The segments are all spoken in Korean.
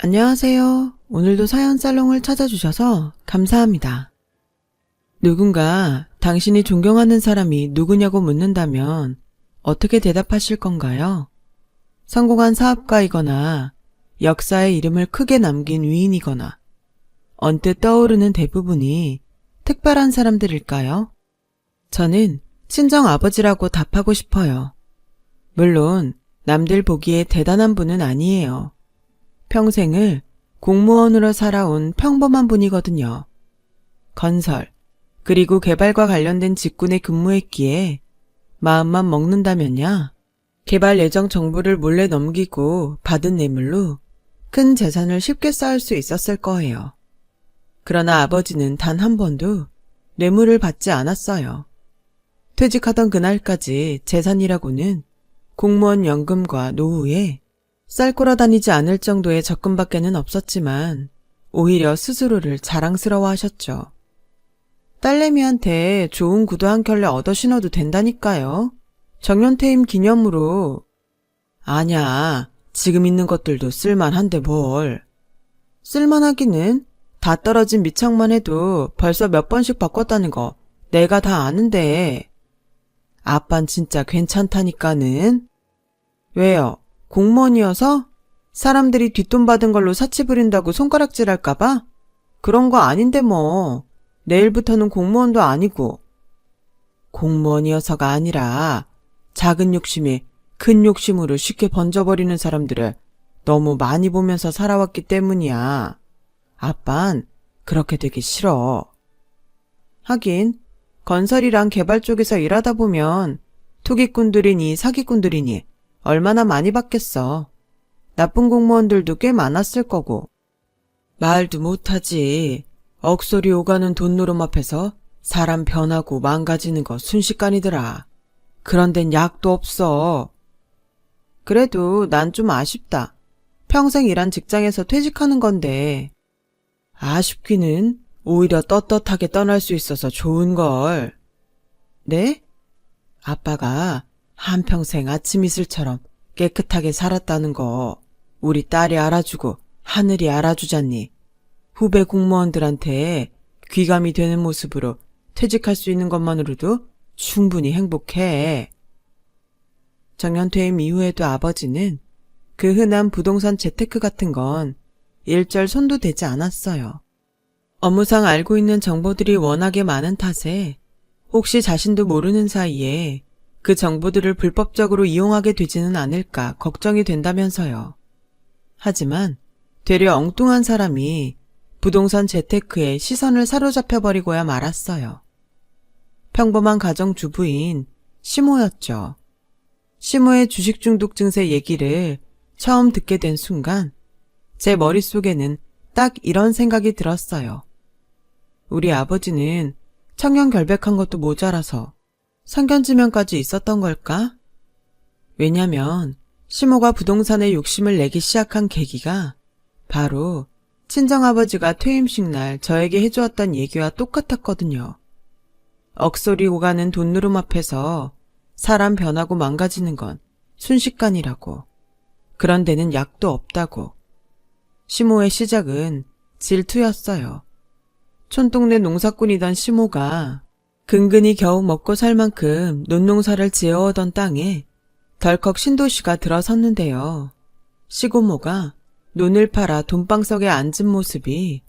안녕하세요. 오늘도 사연 살롱을 찾아주셔서 감사합니다. 누군가 당신이 존경하는 사람이 누구냐고 묻는다면 어떻게 대답하실 건가요? 성공한 사업가이거나 역사의 이름을 크게 남긴 위인이거나 언뜻 떠오르는 대부분이 특별한 사람들일까요? 저는 친정 아버지라고 답하고 싶어요. 물론 남들 보기에 대단한 분은 아니에요. 평생을 공무원으로 살아온 평범한 분이거든요. 건설, 그리고 개발과 관련된 직군에 근무했기에 마음만 먹는다면야 개발 예정 정보를 몰래 넘기고 받은 뇌물로 큰 재산을 쉽게 쌓을 수 있었을 거예요. 그러나 아버지는 단 한 번도 뇌물을 받지 않았어요. 퇴직하던 그날까지 재산이라고는 공무원 연금과 노후에 쌀꼬라 다니지 않을 정도의 적금밖에는 없었지만 오히려 스스로를 자랑스러워 하셨죠. 딸내미한테 좋은 구두 한 켤레 얻어 신어도 된다니까요. 정년퇴임 기념으로. 아냐, 지금 있는 것들도 쓸만한데 뭘. 쓸만하기는 다 떨어진 밑창만 해도 벌써 몇 번씩 바꿨다는 거 내가 다 아는데. 아빤 진짜 괜찮다니까는. 왜요? 공무원이어서? 사람들이 뒷돈 받은 걸로 사치 부린다고 손가락질할까봐? 그런 거 아닌데 뭐. 내일부터는 공무원도 아니고. 공무원이어서가 아니라 작은 욕심이 큰 욕심으로 쉽게 번져버리는 사람들을 너무 많이 보면서 살아왔기 때문이야. 아빤 그렇게 되기 싫어. 하긴 건설이랑 개발 쪽에서 일하다 보면 투기꾼들이니 사기꾼들이니 얼마나 많이 받겠어. 나쁜 공무원들도 꽤 많았을 거고. 말도 못하지. 억소리 오가는 돈 노름 앞에서 사람 변하고 망가지는 거 순식간이더라. 그런 데는 약도 없어. 그래도 난 좀 아쉽다. 평생 일한 직장에서 퇴직하는 건데. 아쉽기는 오히려 떳떳하게 떠날 수 있어서 좋은걸. 네? 아빠가 한평생 아침 이슬처럼 깨끗하게 살았다는 거 우리 딸이 알아주고 하늘이 알아주잖니. 후배 공무원들한테 귀감이 되는 모습으로 퇴직할 수 있는 것만으로도 충분히 행복해. 정년퇴임 이후에도 아버지는 그 흔한 부동산 재테크 같은 건 일절 손도 대지 않았어요. 업무상 알고 있는 정보들이 워낙에 많은 탓에 혹시 자신도 모르는 사이에 그 정보들을 불법적으로 이용하게 되지는 않을까 걱정이 된다면서요. 하지만 되려 엉뚱한 사람이 부동산 재테크에 시선을 사로잡혀버리고야 말았어요. 평범한 가정주부인 시모였죠. 시모의 주식 중독 증세 얘기를 처음 듣게 된 순간 제 머릿속에는 딱 이런 생각이 들었어요. 우리 아버지는 청년 결백한 것도 모자라서 상견지명까지 있었던 걸까? 왜냐면 시모가 부동산에 욕심을 내기 시작한 계기가 바로 친정아버지가 퇴임식 날 저에게 해주었던 얘기와 똑같았거든요. 억소리 오가는 돈누름 앞에서 사람 변하고 망가지는 건 순식간이라고. 그런 데는 약도 없다고. 시모의 시작은 질투였어요. 촌동네 농사꾼이던 시모가 근근히 겨우 먹고 살 만큼 논농사를 지어오던 땅에 덜컥 신도시가 들어섰는데요. 시고모가 논을 팔아 돈방석에 앉은 모습이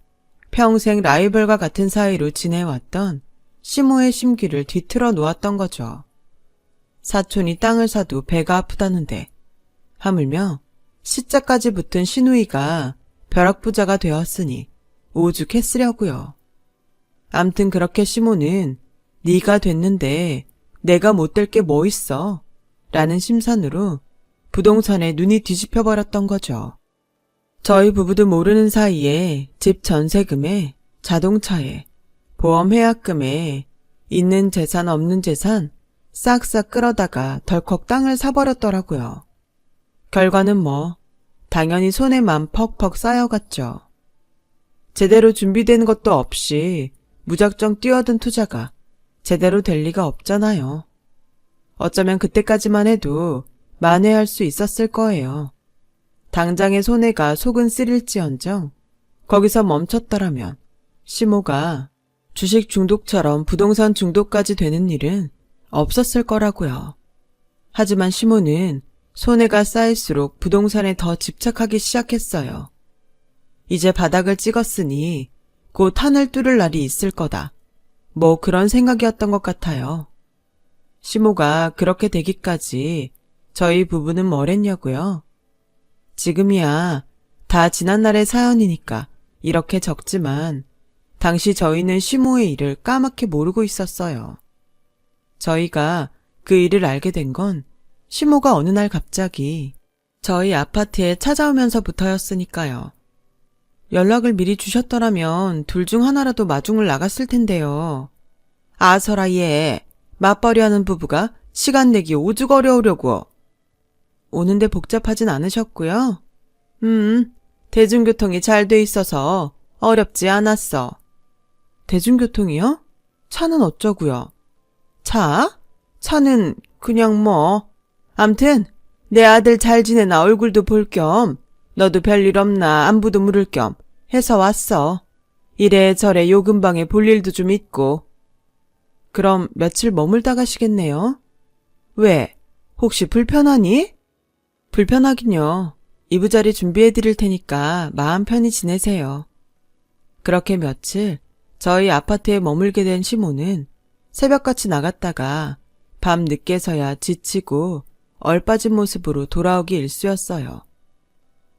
평생 라이벌과 같은 사이로 지내왔던 시모의 심기를 뒤틀어 놓았던 거죠. 사촌이 땅을 사도 배가 아프다는데 하물며 시자까지 붙은 시누이가 벼락부자가 되었으니 오죽했으려고요. 암튼 그렇게 시모는 네가 됐는데 내가 못 될 게 뭐 있어? 라는 심산으로 부동산에 눈이 뒤집혀버렸던 거죠. 저희 부부도 모르는 사이에 집 전세금에 자동차에 보험 해약금에 있는 재산 없는 재산 싹싹 끌어다가 덜컥 땅을 사버렸더라고요. 결과는 뭐 당연히 손에만 퍽퍽 쌓여갔죠. 제대로 준비된 것도 없이 무작정 뛰어든 투자가 제대로 될 리가 없잖아요. 어쩌면 그때까지만 해도 만회할 수 있었을 거예요. 당장의 손해가 속은 쓰릴지언정 거기서 멈췄더라면 시모가 주식 중독처럼 부동산 중독까지 되는 일은 없었을 거라고요. 하지만 시모는 손해가 쌓일수록 부동산에 더 집착하기 시작했어요. 이제 바닥을 찍었으니 곧 하늘 뚫을 날이 있을 거다. 뭐 그런 생각이었던 것 같아요. 시모가 그렇게 되기까지 저희 부부는 뭘 했냐고요? 지금이야 다 지난날의 사연이니까 이렇게 적지만 당시 저희는 시모의 일을 까맣게 모르고 있었어요. 저희가 그 일을 알게 된 건 시모가 어느 날 갑자기 저희 아파트에 찾아오면서부터였으니까요. 연락을 미리 주셨더라면 둘 중 하나라도 마중을 나갔을 텐데요. 아서라 얘, 맞벌이하는 부부가 시간 내기 오죽 어려우려고. 오는데 복잡하진 않으셨고요. 대중교통이 잘 돼 있어서 어렵지 않았어. 대중교통이요? 차는 어쩌고요? 차? 차는 그냥 뭐. 암튼 내 아들 잘 지내나 얼굴도 볼 겸 너도 별일 없나 안부도 물을 겸 해서 왔어. 이래저래 요 근방에 볼 일도 좀 있고. 그럼 며칠 머물다 가시겠네요? 왜? 혹시 불편하니? 불편하긴요. 이부자리 준비해 드릴 테니까 마음 편히 지내세요. 그렇게 며칠 저희 아파트에 머물게 된 시모는 새벽같이 나갔다가 밤 늦게서야 지치고 얼빠진 모습으로 돌아오기 일쑤였어요.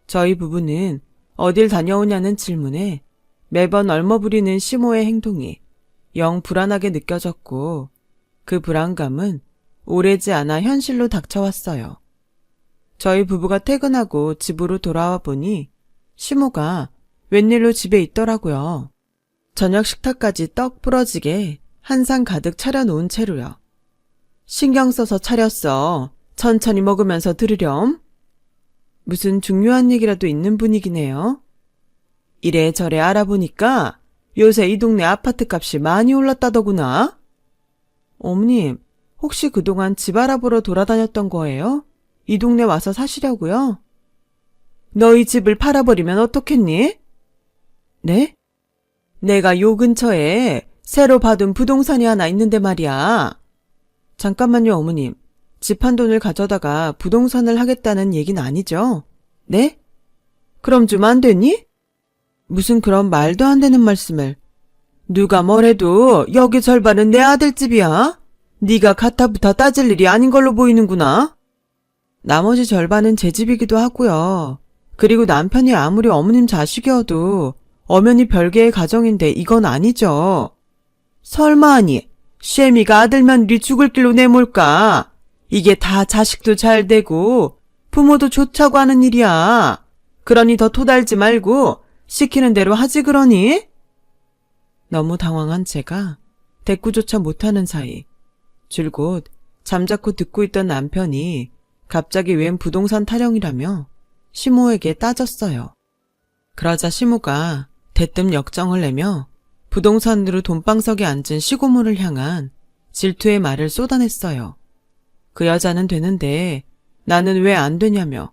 저희 부부는 어딜 다녀오냐는 질문에 매번 얼머부리는 시모의 행동이 영 불안하게 느껴졌고 그 불안감은 오래지 않아 현실로 닥쳐왔어요. 저희 부부가 퇴근하고 집으로 돌아와 보니 시모가 웬일로 집에 있더라고요. 저녁 식탁까지 떡 부러지게 한 상 가득 차려놓은 채로요. 신경 써서 차렸어. 천천히 먹으면서 들으렴. 무슨 중요한 얘기라도 있는 분위기네요. 이래저래 알아보니까 요새 이 동네 아파트 값이 많이 올랐다더구나. 어머님, 혹시 그동안 집 알아보러 돌아다녔던 거예요? 이 동네 와서 사시려고요? 너희 집을 팔아버리면 어떻겠니? 네? 내가 요 근처에 새로 받은 부동산이 하나 있는데 말이야. 잠깐만요, 어머님. 집 한 돈을 가져다가 부동산을 하겠다는 얘기는 아니죠? 네? 그럼 좀 안 되니? 무슨 그런 말도 안 되는 말씀을. 누가 뭐래도 여기 절반은 내 아들 집이야. 네가 가타부타 따질 일이 아닌 걸로 보이는구나. 나머지 절반은 제 집이기도 하고요. 그리고 남편이 아무리 어머님 자식이어도 엄연히 별개의 가정인데 이건 아니죠. 설마 아니, 쉐미가 아들 며느리 죽을 길로 내몰까? 이게 다 자식도 잘 되고 부모도 좋자고 하는 일이야. 그러니 더 토달지 말고 시키는 대로 하지 그러니? 너무 당황한 제가 대꾸조차 못하는 사이 줄곧 잠자코 듣고 있던 남편이 갑자기 웬 부동산 타령이라며 시모에게 따졌어요. 그러자 시모가 대뜸 역정을 내며 부동산으로 돈방석에 앉은 시고모를 향한 질투의 말을 쏟아냈어요. 그 여자는 되는데 나는 왜 안 되냐며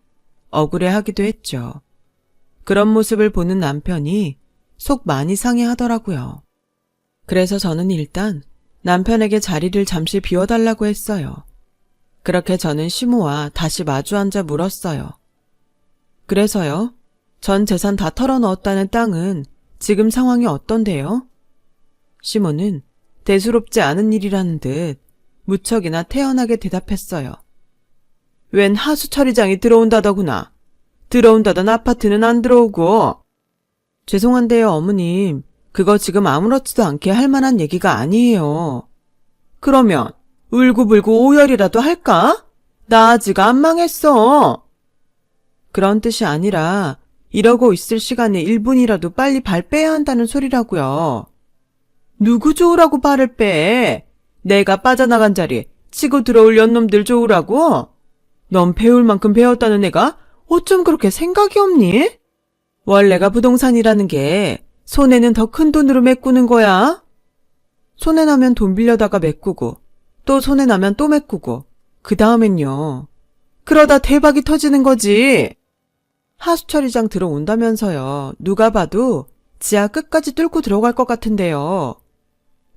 억울해하기도 했죠. 그런 모습을 보는 남편이 속 많이 상해하더라고요. 그래서 저는 일단 남편에게 자리를 잠시 비워달라고 했어요. 그렇게 저는 시모와 다시 마주 앉아 물었어요. 그래서요? 전 재산 다 털어넣었다는 땅은 지금 상황이 어떤데요? 시모는 대수롭지 않은 일이라는 듯 무척이나 태연하게 대답했어요. 웬 하수 처리장이 들어온다더구나. 들어온다던 아파트는 안 들어오고. 죄송한데요, 어머님. 그거 지금 아무렇지도 않게 할 만한 얘기가 아니에요. 그러면 울고불고 오열이라도 할까? 나 아직 안 망했어. 그런 뜻이 아니라 이러고 있을 시간에 1분이라도 빨리 발 빼야 한다는 소리라고요. 누구 좋으라고 발을 빼? 내가 빠져나간 자리 치고 들어올 연놈들 좋으라고? 넌 배울 만큼 배웠다는 애가 어쩜 그렇게 생각이 없니? 원래가 부동산이라는 게 손해는 더 큰 돈으로 메꾸는 거야. 손해나면 돈 빌려다가 메꾸고 또 손해나면 또 메꾸고 그 다음엔요. 그러다 대박이 터지는 거지. 하수처리장 들어온다면서요. 누가 봐도 지하 끝까지 뚫고 들어갈 것 같은데요.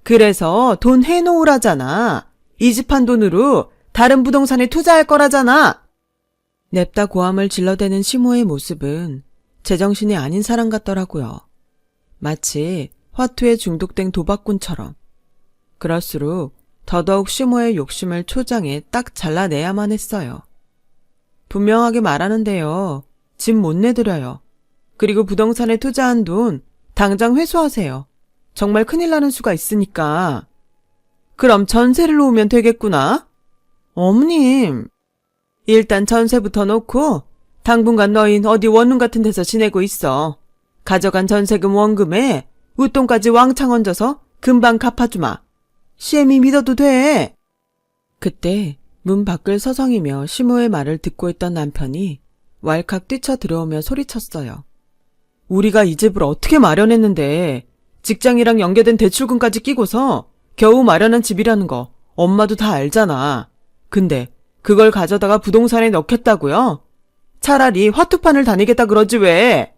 그래서 돈 해놓으라잖아. 이 집 한 돈으로 다른 부동산에 투자할 거라잖아. 냅다 고함을 질러대는 시모의 모습은 제정신이 아닌 사람 같더라고요. 마치 화투에 중독된 도박꾼처럼. 그럴수록 더더욱 시모의 욕심을 초장에 딱 잘라내야만 했어요. 분명하게 말하는데요. 집 못 내드려요. 그리고 부동산에 투자한 돈 당장 회수하세요. 정말 큰일 나는 수가 있으니까. 그럼 전세를 놓으면 되겠구나. 어머님, 일단 전세부터 놓고 당분간 너흰 어디 원룸 같은 데서 지내고 있어. 가져간 전세금 원금에 웃돈까지 왕창 얹어서 금방 갚아주마. 시엠이 믿어도 돼. 그때 문 밖을 서성이며 시모의 말을 듣고 있던 남편이 왈칵 뛰쳐 들어오며 소리쳤어요. 우리가 이 집을 어떻게 마련했는데 직장이랑 연계된 대출금까지 끼고서 겨우 마련한 집이라는 거 엄마도 다 알잖아. 근데 그걸 가져다가 부동산에 넣겠다고요? 차라리 화투판을 다니겠다 그러지 왜?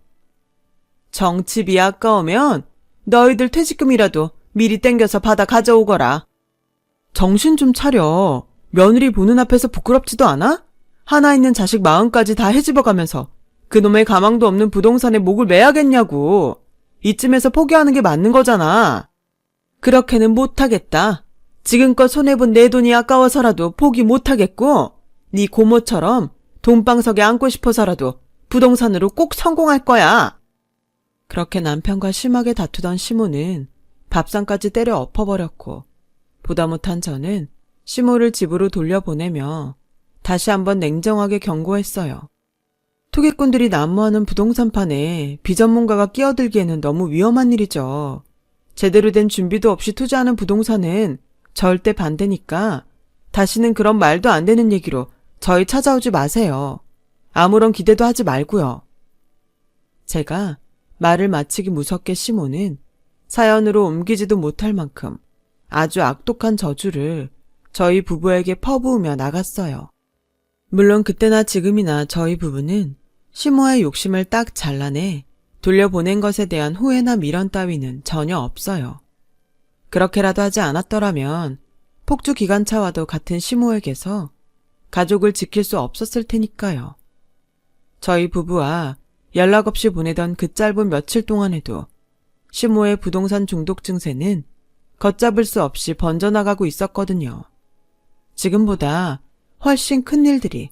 정치비 아까우면 너희들 퇴직금이라도 미리 땡겨서 받아 가져오거라. 정신 좀 차려. 며느리 보는 앞에서 부끄럽지도 않아? 하나 있는 자식 마음까지 다 헤집어가면서 그놈의 가망도 없는 부동산에 목을 매야겠냐고. 이쯤에서 포기하는 게 맞는 거잖아. 그렇게는 못하겠다. 지금껏 손해본 내 돈이 아까워서라도 포기 못하겠고 네 고모처럼 돈방석에 앉고 싶어서라도 부동산으로 꼭 성공할 거야. 그렇게 남편과 심하게 다투던 시모는 밥상까지 때려 엎어버렸고 보다 못한 저는 시모를 집으로 돌려보내며 다시 한번 냉정하게 경고했어요. 투기꾼들이 난무하는 부동산판에 비전문가가 끼어들기에는 너무 위험한 일이죠. 제대로 된 준비도 없이 투자하는 부동산은 절대 반대니까 다시는 그런 말도 안 되는 얘기로 저희 찾아오지 마세요. 아무런 기대도 하지 말고요. 제가 말을 마치기 무섭게 시모는 사연으로 옮기지도 못할 만큼 아주 악독한 저주를 저희 부부에게 퍼부으며 나갔어요. 물론 그때나 지금이나 저희 부부는 시모의 욕심을 딱 잘라내 돌려보낸 것에 대한 후회나 미련 따위는 전혀 없어요. 그렇게라도 하지 않았더라면 폭주 기관차와도 같은 시모에게서 가족을 지킬 수 없었을 테니까요. 저희 부부와 연락 없이 보내던 그 짧은 며칠 동안에도 시모의 부동산 중독 증세는 걷잡을 수 없이 번져나가고 있었거든요. 지금보다 훨씬 큰 일들이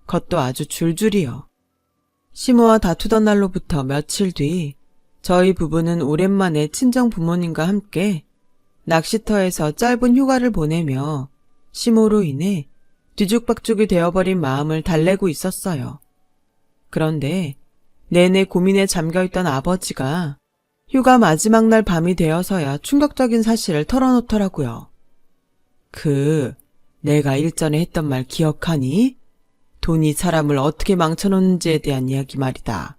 그것도 아주 줄줄이요. 시모와 다투던 날로부터 며칠 뒤 저희 부부는 오랜만에 친정 부모님과 함께 낚시터에서 짧은 휴가를 보내며 시모로 인해 뒤죽박죽이 되어버린 마음을 달래고 있었어요. 그런데 내내 고민에 잠겨있던 아버지가 휴가 마지막 날 밤이 되어서야 충격적인 사실을 털어놓더라고요. 내가 일전에 했던 말 기억하니? 돈이 사람을 어떻게 망쳐놓는지에 대한 이야기 말이다.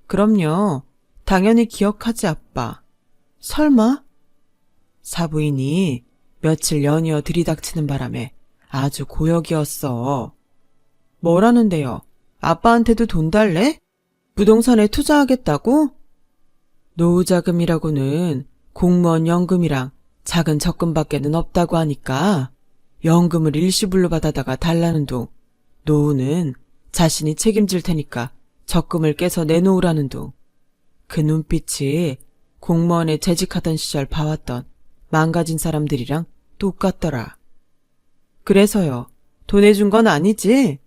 그럼요. 당연히 기억하지, 아빠. 설마? 사부인이 며칠 연이어 들이닥치는 바람에 아주 고역이었어. 뭐라는데요? 아빠한테도 돈 달래? 부동산에 투자하겠다고? 노후자금이라고는 공무원 연금이랑 작은 적금밖에는 없다고 하니까 연금을 일시불로 받아다가 달라는 둥, 노후는 자신이 책임질 테니까 적금을 깨서 내놓으라는 둥. 그 눈빛이 공무원에 재직하던 시절 봐왔던 망가진 사람들이랑 똑같더라. 그래서요, 돈 해준 건 아니지?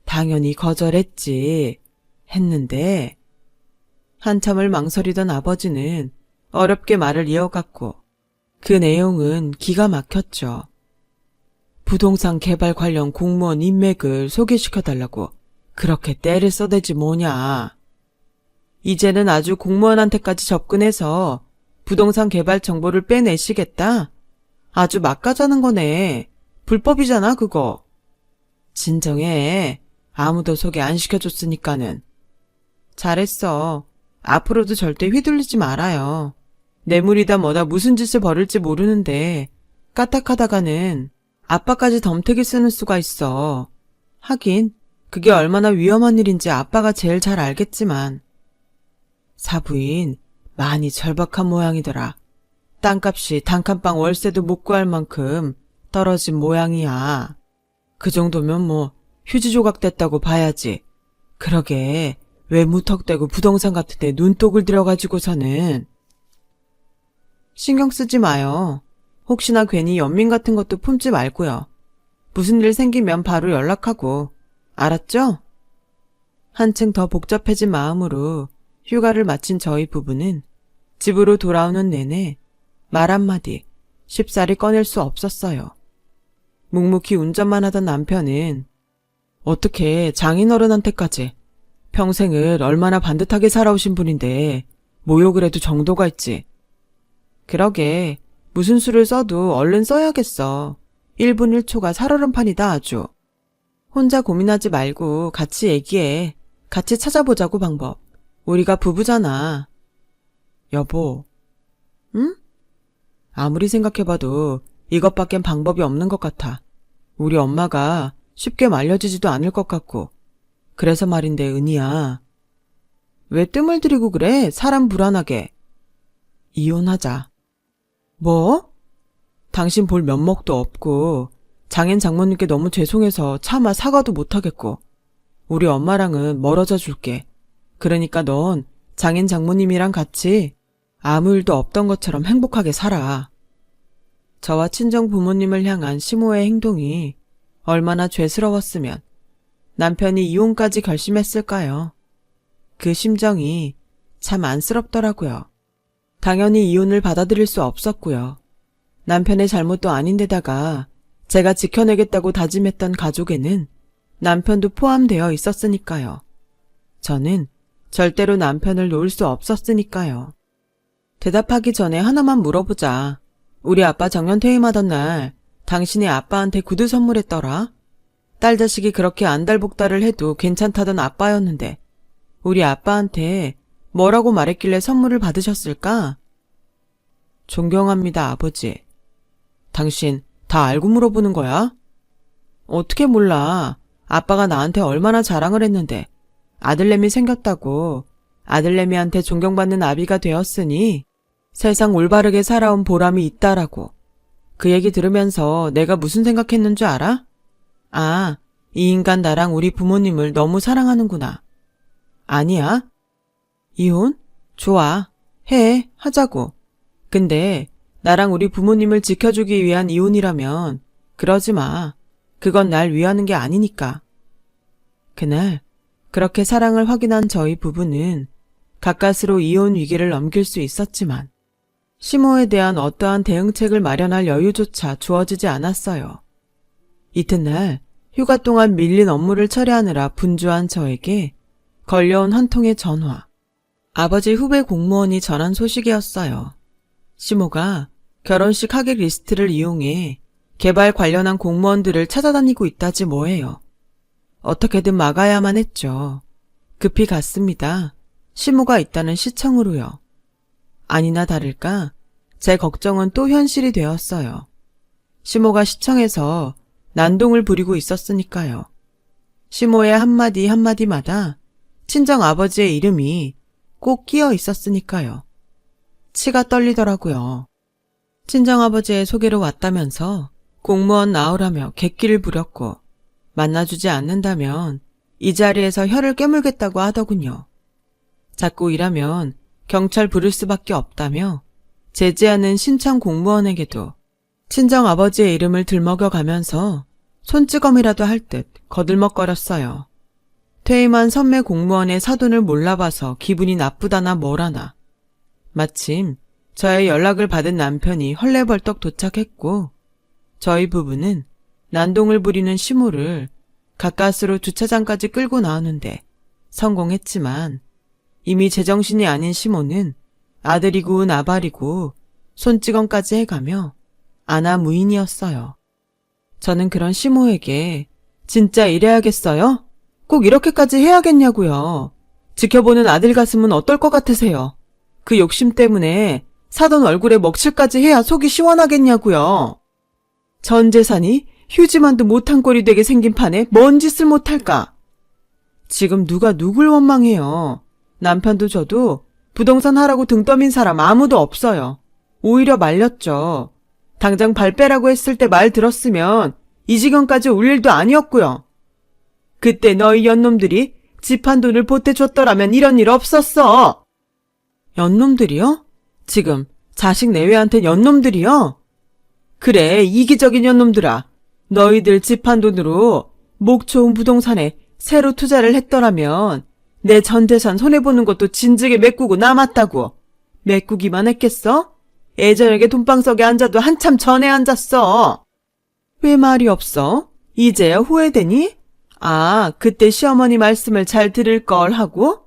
당연히 거절했지. 했는데 한참을 망설이던 아버지는 어렵게 말을 이어갔고 그 내용은 기가 막혔죠. 부동산 개발 관련 공무원 인맥을 소개시켜달라고 그렇게 떼를 써대지 뭐냐. 이제는 아주 공무원한테까지 접근해서 부동산 개발 정보를 빼내시겠다? 아주 막가자는 거네. 불법이잖아, 그거. 진정해. 아무도 소개 안 시켜줬으니까는. 잘했어. 앞으로도 절대 휘둘리지 말아요. 뇌물이다 뭐다 무슨 짓을 벌일지 모르는데 까딱하다가는 아빠까지 덤태기 쓰는 수가 있어. 하긴 그게 얼마나 위험한 일인지 아빠가 제일 잘 알겠지만. 사부인 많이 절박한 모양이더라. 땅값이 단칸방 월세도 못 구할 만큼 떨어진 모양이야. 그 정도면 뭐 휴지 조각 됐다고 봐야지. 그러게 왜 무턱대고 부동산 같은 데 눈독을 들여가지고서는. 신경 쓰지 마요. 혹시나 괜히 연민 같은 것도 품지 말고요. 무슨 일 생기면 바로 연락하고. 알았죠? 한층 더 복잡해진 마음으로 휴가를 마친 저희 부부는 집으로 돌아오는 내내 말 한마디 쉽사리 꺼낼 수 없었어요. 묵묵히 운전만 하던 남편은 어떻게 장인어른한테까지 평생을 얼마나 반듯하게 살아오신 분인데 모욕을 해도 정도가 있지. 그러게 무슨 수를 써도 얼른 써야겠어. 1분 1초가 살얼음판이다 아주. 혼자 고민하지 말고 같이 얘기해. 같이 찾아보자고 방법. 우리가 부부잖아. 여보. 응? 아무리 생각해봐도 이것밖엔 방법이 없는 것 같아. 우리 엄마가 쉽게 말려지지도 않을 것 같고. 그래서 말인데 은희야. 왜 뜸을 들이고 그래? 사람 불안하게. 이혼하자. 뭐? 당신 볼 면목도 없고 장인 장모님께 너무 죄송해서 차마 사과도 못하겠고 우리 엄마랑은 멀어져 줄게. 그러니까 넌 장인 장모님이랑 같이 아무 일도 없던 것처럼 행복하게 살아. 저와 친정 부모님을 향한 시모의 행동이 얼마나 죄스러웠으면 남편이 이혼까지 결심했을까요? 그 심정이 참 안쓰럽더라고요. 당연히 이혼을 받아들일 수 없었고요. 남편의 잘못도 아닌데다가 제가 지켜내겠다고 다짐했던 가족에는 남편도 포함되어 있었으니까요. 저는 절대로 남편을 놓을 수 없었으니까요. 대답하기 전에 하나만 물어보자. 우리 아빠 정년 퇴임하던 날 당신이 아빠한테 구두 선물했더라? 딸 자식이 그렇게 안달복달을 해도 괜찮다던 아빠였는데 우리 아빠한테 뭐라고 말했길래 선물을 받으셨을까? 존경합니다, 아버지. 당신 다 알고 물어보는 거야? 어떻게 몰라. 아빠가 나한테 얼마나 자랑을 했는데 아들내미 생겼다고 아들내미한테 존경받는 아비가 되었으니 세상 올바르게 살아온 보람이 있다라고. 그 얘기 들으면서 내가 무슨 생각했는 줄 알아? 아, 이 인간 나랑 우리 부모님을 너무 사랑하는구나. 아니야? 이혼? 좋아. 해. 하자고. 근데 나랑 우리 부모님을 지켜주기 위한 이혼이라면 그러지 마. 그건 날 위하는 게 아니니까. 그날 그렇게 사랑을 확인한 저희 부부는 가까스로 이혼 위기를 넘길 수 있었지만 시모에 대한 어떠한 대응책을 마련할 여유조차 주어지지 않았어요. 이튿날 휴가 동안 밀린 업무를 처리하느라 분주한 저에게 걸려온 한 통의 전화. 아버지 후배 공무원이 전한 소식이었어요. 시모가 결혼식 하객 리스트를 이용해 개발 관련한 공무원들을 찾아다니고 있다지 뭐예요. 어떻게든 막아야만 했죠. 급히 갔습니다. 시모가 있다는 시청으로요. 아니나 다를까 제 걱정은 또 현실이 되었어요. 시모가 시청에서 난동을 부리고 있었으니까요. 시모의 한마디 한마디마다 친정 아버지의 이름이 꼭 끼어 있었으니까요. 치가 떨리더라고요. 친정아버지의 소개로 왔다면서 공무원 나오라며 객기를 부렸고 만나주지 않는다면 이 자리에서 혀를 깨물겠다고 하더군요. 자꾸 이라면 경찰 부를 수밖에 없다며 제지하는 신청 공무원에게도 친정아버지의 이름을 들먹여가면서 손찌검이라도 할 듯 거들먹거렸어요. 퇴임한 선배 공무원의 사돈을 몰라봐서 기분이 나쁘다나 뭐라나. 마침 저의 연락을 받은 남편이 헐레벌떡 도착했고 저희 부부는 난동을 부리는 시모를 가까스로 주차장까지 끌고 나오는데 성공했지만 이미 제정신이 아닌 시모는 아들이고 나발이고 손찌검까지 해가며 아나무인이었어요. 저는 그런 시모에게 진짜 이래야겠어요? 꼭 이렇게까지 해야겠냐고요. 지켜보는 아들 가슴은 어떨 것 같으세요? 그 욕심 때문에 사돈 얼굴에 먹칠까지 해야 속이 시원하겠냐고요. 전 재산이 휴지만도 못한 꼴이 되게 생긴 판에 뭔 짓을 못할까? 지금 누가 누굴 원망해요. 남편도 저도 부동산 하라고 등 떠민 사람 아무도 없어요. 오히려 말렸죠. 당장 발 빼라고 했을 때 말 들었으면 이 지경까지 올 일도 아니었고요. 그때 너희 연놈들이 집 한 돈을 보태줬더라면 이런 일 없었어. 연놈들이요? 지금 자식 내외한테 연놈들이요? 그래, 이기적인 연놈들아. 너희들 집 한 돈으로 목 좋은 부동산에 새로 투자를 했더라면 내 전 재산 손해보는 것도 진즉에 메꾸고 남았다고. 메꾸기만 했겠어? 애저녁에 돈방석에 앉아도 한참 전에 앉았어. 왜 말이 없어? 이제야 후회되니? 아, 그때 시어머니 말씀을 잘 들을 걸 하고?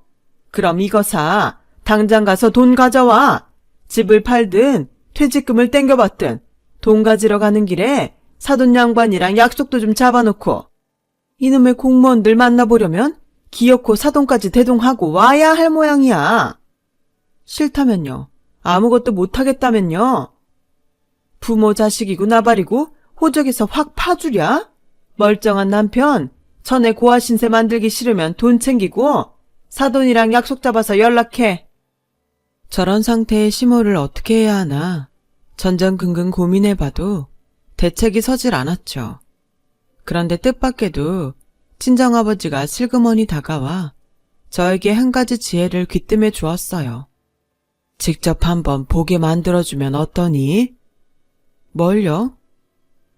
그럼 이거 사. 당장 가서 돈 가져와. 집을 팔든 퇴직금을 땡겨봤든 돈 가지러 가는 길에 사돈 양반이랑 약속도 좀 잡아놓고 이놈의 공무원들 만나보려면 기어코 사돈까지 대동하고 와야 할 모양이야. 싫다면요. 아무것도 못하겠다면요. 부모 자식이고 나발이고 호적에서 확 파주랴? 멀쩡한 남편 전에 고아 신세 만들기 싫으면 돈 챙기고 사돈이랑 약속 잡아서 연락해. 저런 상태의 시모를 어떻게 해야 하나 전전긍긍 고민해봐도 대책이 서질 않았죠. 그런데 뜻밖에도 친정아버지가 슬그머니 다가와 저에게 한 가지 지혜를 귀뜸해 주었어요. 직접 한번 보게 만들어주면 어떠니? 뭘요?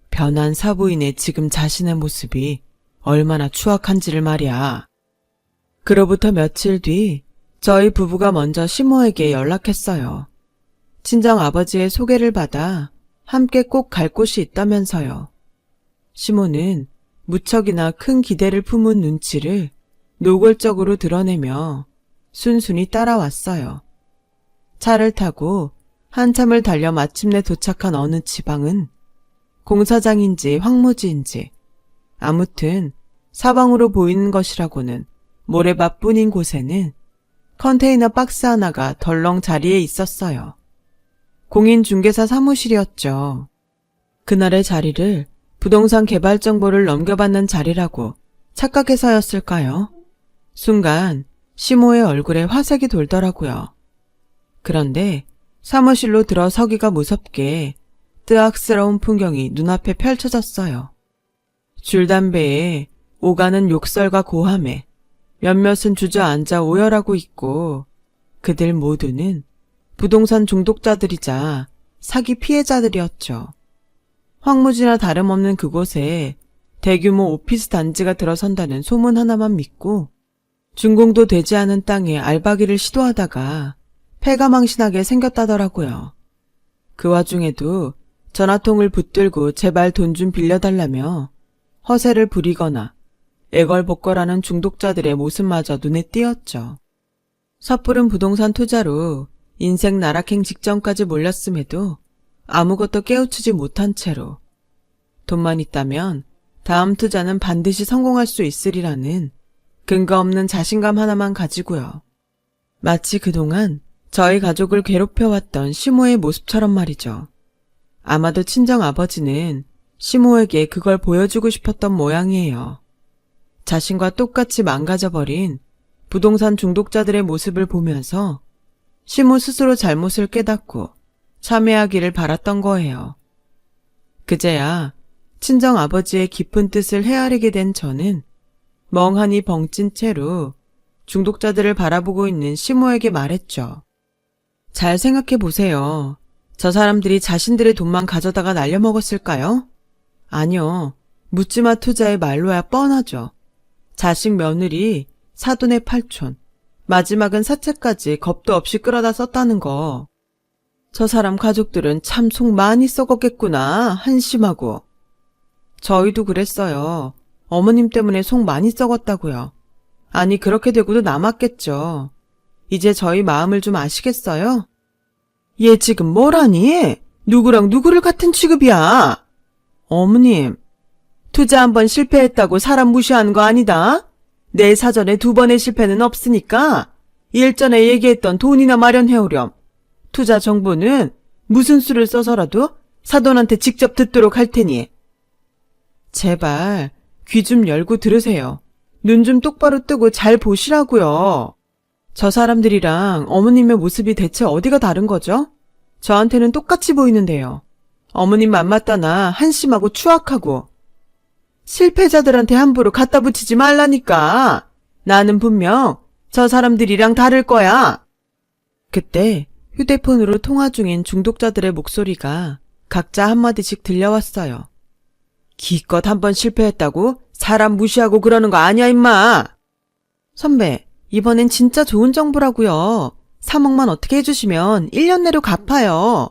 변한 사부인의 지금 자신의 모습이 얼마나 추악한지를 말이야. 그로부터 며칠 뒤 저희 부부가 먼저 시모에게 연락했어요. 친정아버지의 소개를 받아 함께 꼭 갈 곳이 있다면서요. 시모는 무척이나 큰 기대를 품은 눈치를 노골적으로 드러내며 순순히 따라왔어요. 차를 타고 한참을 달려 마침내 도착한 어느 지방은 공사장인지 황무지인지 아무튼 사방으로 보이는 것이라고는 모래밭뿐인 곳에는 컨테이너 박스 하나가 덜렁 자리에 있었어요. 공인중개사 사무실이었죠. 그날의 자리를 부동산 개발 정보를 넘겨받는 자리라고 착각해서였을까요? 순간 시모의 얼굴에 화색이 돌더라고요. 그런데 사무실로 들어서기가 무섭게 뜨악스러운 풍경이 눈앞에 펼쳐졌어요. 줄담배에 오가는 욕설과 고함에 몇몇은 주저앉아 오열하고 있고 그들 모두는 부동산 중독자들이자 사기 피해자들이었죠. 황무지나 다름없는 그곳에 대규모 오피스 단지가 들어선다는 소문 하나만 믿고 준공도 되지 않은 땅에 알바기를 시도하다가 패가망신하게 생겼다더라고요. 그 와중에도 전화통을 붙들고 제발 돈 좀 빌려달라며 허세를 부리거나 애걸복걸하는 중독자들의 모습마저 눈에 띄었죠. 섣부른 부동산 투자로 인생 나락행 직전까지 몰렸음에도 아무것도 깨우치지 못한 채로 돈만 있다면 다음 투자는 반드시 성공할 수 있으리라는 근거 없는 자신감 하나만 가지고요. 마치 그동안 저희 가족을 괴롭혀왔던 시모의 모습처럼 말이죠. 아마도 친정아버지는 시모에게 그걸 보여주고 싶었던 모양이에요. 자신과 똑같이 망가져버린 부동산 중독자들의 모습을 보면서 시모 스스로 잘못을 깨닫고 참회하기를 바랐던 거예요. 그제야 친정아버지의 깊은 뜻을 헤아리게 된 저는 멍하니 벙찐 채로 중독자들을 바라보고 있는 시모에게 말했죠. 잘 생각해 보세요. 저 사람들이 자신들의 돈만 가져다가 날려먹었을까요? 아니요. 묻지마 투자의 말로야 뻔하죠. 자식 며느리 사돈의 팔촌, 마지막은 사채까지 겁도 없이 끌어다 썼다는 거. 저 사람 가족들은 참 속 많이 썩었겠구나 한심하고. 저희도 그랬어요. 어머님 때문에 속 많이 썩었다고요. 아니 그렇게 되고도 남았겠죠. 이제 저희 마음을 좀 아시겠어요? 얘 지금 뭐라니? 누구랑 누구를 같은 취급이야? 어머님, 투자 한 번 실패했다고 사람 무시하는 거 아니다? 내 사전에 2번의 실패는 없으니까 일전에 얘기했던 돈이나 마련해오렴. 투자 정보는 무슨 수를 써서라도 사돈한테 직접 듣도록 할 테니. 제발 귀 좀 열고 들으세요. 눈 좀 똑바로 뜨고 잘 보시라고요. 저 사람들이랑 어머님의 모습이 대체 어디가 다른 거죠? 저한테는 똑같이 보이는데요. 어머님 맘맞다나 한심하고 추악하고. 실패자들한테 함부로 갖다 붙이지 말라니까. 나는 분명 저 사람들이랑 다를 거야. 그때 휴대폰으로 통화 중인 중독자들의 목소리가 각자 한마디씩 들려왔어요. 기껏 한번 실패했다고 사람 무시하고 그러는 거 아니야 임마. 선배, 이번엔 진짜 좋은 정보라고요. 3억만 어떻게 해주시면 1년 내로 갚아요.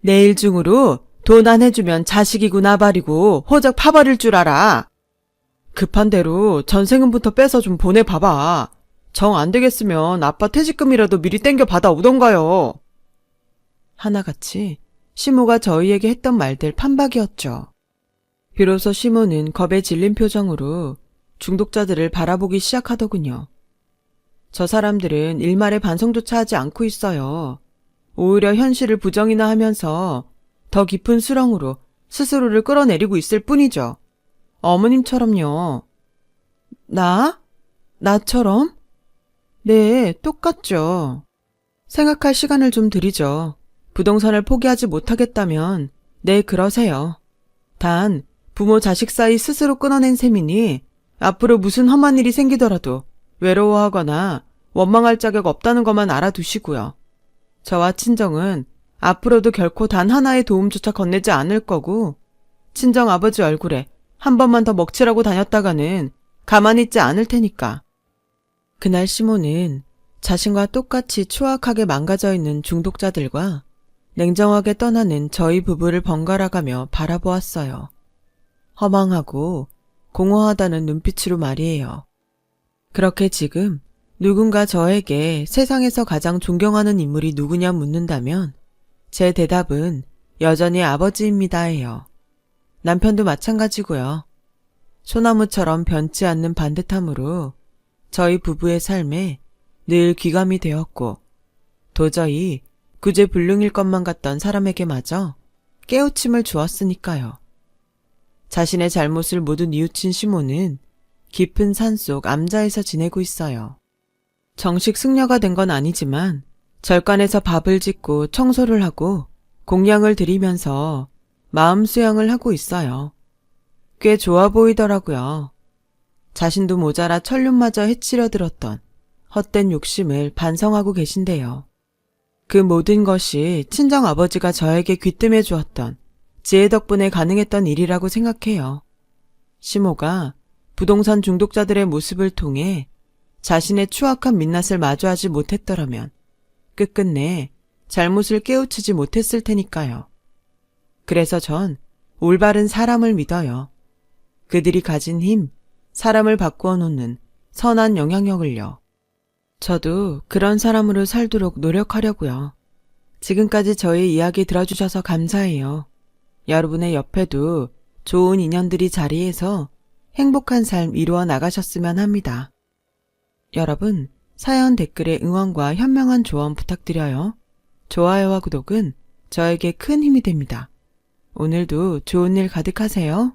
내일 중으로 돈 안 해주면 자식이고 나발이고 호적 파버릴 줄 알아. 급한 대로 전세금부터 빼서 좀 보내봐봐. 정 안 되겠으면 아빠 퇴직금이라도 미리 땡겨 받아오던가요. 하나같이 시모가 저희에게 했던 말들 판박이었죠. 비로소 시모는 겁에 질린 표정으로 중독자들을 바라보기 시작하더군요. 저 사람들은 일말의 반성조차 하지 않고 있어요. 오히려 현실을 부정이나 하면서 더 깊은 수렁으로 스스로를 끌어내리고 있을 뿐이죠. 어머님처럼요. 나처럼? 네, 똑같죠. 생각할 시간을 좀 드리죠. 부동산을 포기하지 못하겠다면 네, 그러세요. 단 부모 자식 사이 스스로 끊어낸 셈이니 앞으로 무슨 험한 일이 생기더라도 외로워하거나 원망할 자격 없다는 것만 알아두시고요. 저와 친정은 앞으로도 결코 단 하나의 도움조차 건네지 않을 거고 친정 아버지 얼굴에 한 번만 더 먹칠하고 다녔다가는 가만히 있지 않을 테니까. 그날 시모는 자신과 똑같이 추악하게 망가져 있는 중독자들과 냉정하게 떠나는 저희 부부를 번갈아가며 바라보았어요. 허망하고 공허하다는 눈빛으로 말이에요. 그렇게 지금 누군가 저에게 세상에서 가장 존경하는 인물이 누구냐 묻는다면 제 대답은 여전히 아버지입니다예요. 남편도 마찬가지고요. 소나무처럼 변치 않는 반듯함으로 저희 부부의 삶에 늘 귀감이 되었고 도저히 구제불능일 것만 같던 사람에게마저 깨우침을 주었으니까요. 자신의 잘못을 모두 뉘우친 시모는 깊은 산속 암자에서 지내고 있어요. 정식 승려가 된 건 아니지만 절간에서 밥을 짓고 청소를 하고 공양을 드리면서 마음 수양을 하고 있어요. 꽤 좋아 보이더라고요. 자신도 모자라 천륜마저 해치려 들었던 헛된 욕심을 반성하고 계신데요. 그 모든 것이 친정아버지가 저에게 귀뜸해 주었던 지혜 덕분에 가능했던 일이라고 생각해요. 시모가 부동산 중독자들의 모습을 통해 자신의 추악한 민낯을 마주하지 못했더라면 끝끝내 잘못을 깨우치지 못했을 테니까요. 그래서 전 올바른 사람을 믿어요. 그들이 가진 힘, 사람을 바꾸어 놓는 선한 영향력을요. 저도 그런 사람으로 살도록 노력하려고요. 지금까지 저의 이야기 들어주셔서 감사해요. 여러분의 옆에도 좋은 인연들이 자리해서 행복한 삶 이루어 나가셨으면 합니다. 여러분, 사연 댓글에 응원과 현명한 조언 부탁드려요. 좋아요와 구독은 저에게 큰 힘이 됩니다. 오늘도 좋은 일 가득하세요.